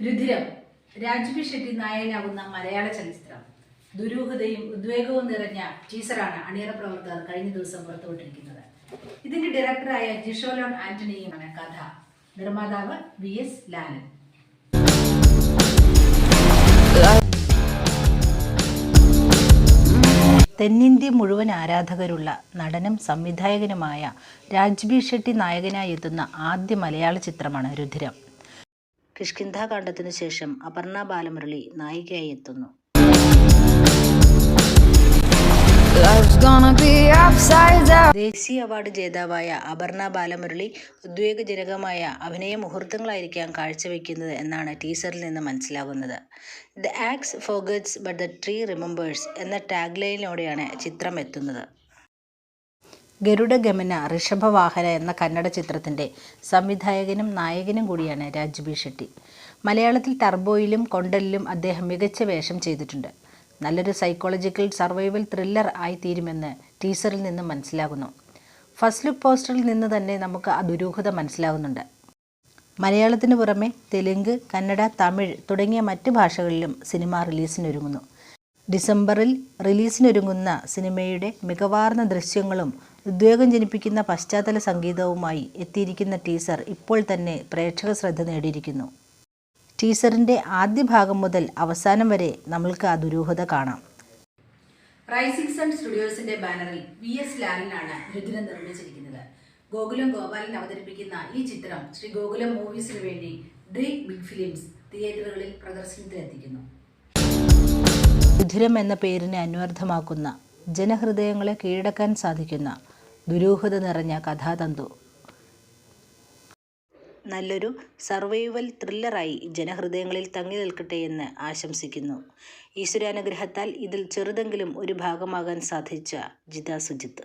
രുധിരം രാജ്ബി ഷെട്ടി നായകനാകുന്ന മലയാള ചലച്ചിത്രം ദുരൂഹതയും ഉദ്വേഗവും നിറഞ്ഞ ടീസറാണ് അണിയറ പ്രവർത്തകർ കഴിഞ്ഞ ദിവസം പുറത്തുവിട്ടിരിക്കുന്നത്. ഇതിന്റെ ഡയറക്ടറായ ജിഷോലോൺ ആന്റണിയുമാണ് കഥ. നിർമ്മാതാവ് VS ലാലൻ. തെന്നിന്ത്യ മുഴുവൻ ആരാധകരുള്ള നടനും സംവിധായകനുമായ രാജ്ബി ഷെട്ടി നായകനായി എത്തുന്ന ആദ്യ മലയാള ചിത്രമാണ് രുധിരം. കിഷ്കിന്ധാകാന്ഡത്തിനു ശേഷം അപർണ ബാലമുരളി നായികയായി എത്തുന്നു. ദേശീയ അവാർഡ് ജേതാവായ അപർണ ബാലമുരളി ഉദ്വേഗജനകമായ അഭിനയ മുഹൂർത്തങ്ങളായിരിക്കാം കാഴ്ചവെക്കുന്നത് എന്നാണ് ടീസറിൽ നിന്ന് മനസ്സിലാകുന്നത്. The axe forgets but the tree remembers എന്ന ടാഗ്ലൈനോടെയാണ് ചിത്രം എത്തുന്നത്. ഗരുഡഗമന ഋഷഭവാഹന എന്ന കന്നഡ ചിത്രത്തിൻ്റെ സംവിധായകനും നായകനും കൂടിയാണ് രാജ്ബി ഷെട്ടി. മലയാളത്തിൽ ടർബോയിലും കൊണ്ടലിലും അദ്ദേഹം മികച്ച വേഷം ചെയ്തിട്ടുണ്ട്. നല്ലൊരു സൈക്കോളജിക്കൽ സർവൈവൽ ത്രില്ലർ ആയിത്തീരുമെന്ന് ടീസറിൽ നിന്ന് മനസ്സിലാകുന്നു. ഫസ്റ്റ് ലുക്ക് പോസ്റ്ററിൽ നിന്ന് തന്നെ നമുക്ക് ആ ദുരൂഹത മനസ്സിലാകുന്നുണ്ട്. മലയാളത്തിന് പുറമെ തെലുങ്ക്, കന്നഡ, തമിഴ് തുടങ്ങിയ മറ്റ് ഭാഷകളിലും സിനിമ റിലീസിനൊരുങ്ങുന്നു. ഡിസംബറിൽ റിലീസിനൊരുങ്ങുന്ന സിനിമയുടെ മികവാർന്ന ദൃശ്യങ്ങളും ഉദ്വേഗം ജനിപ്പിക്കുന്ന പശ്ചാത്തല സംഗീതവുമായി എത്തിയിരിക്കുന്ന ടീസർ ഇപ്പോൾ തന്നെ പ്രേക്ഷക ശ്രദ്ധ നേടിയിരിക്കുന്നു. ടീസറിൻ്റെ ആദ്യ ഭാഗം മുതൽ അവസാനം വരെ നമ്മൾക്ക് ആ ദുരൂഹത കാണാം. റൈസിംഗ് സൺ സ്റ്റുഡിയോസിന്റെ ബാനറിൽ VS ലാലനാണ് രുധിരം നിർമ്മിച്ചിരിക്കുന്നത്. ഗോകുലം ഗോപാലൻ അവതരിപ്പിക്കുന്ന ഈ ചിത്രം ശ്രീ ഗോകുലം മൂവീസിനു വേണ്ടി ഡ്രീം ബിഗ് ഫിലിംസ് തിയേറ്ററുകളിൽ പ്രദർശനത്തിനെത്തിക്കുന്നു. രുധിരം എന്ന പേരിനെ അന്വർത്ഥമാക്കുന്ന, ജനഹൃദയങ്ങളെ കീഴടക്കാൻ സാധിക്കുന്ന ദുരൂഹത നിറഞ്ഞ കഥാതന്തു നല്ലൊരു സർവൈവൽ ത്രില്ലറായി ജനഹൃദയങ്ങളിൽ തങ്ങി നിൽക്കട്ടെ എന്ന് ആശംസിക്കുന്നു. ഈശ്വരാനുഗ്രഹത്താൽ ഇതിൽ ചെറുതെങ്കിലും ഒരു ഭാഗമാകാൻ സാധിച്ച ജിത സുജിത്ത്.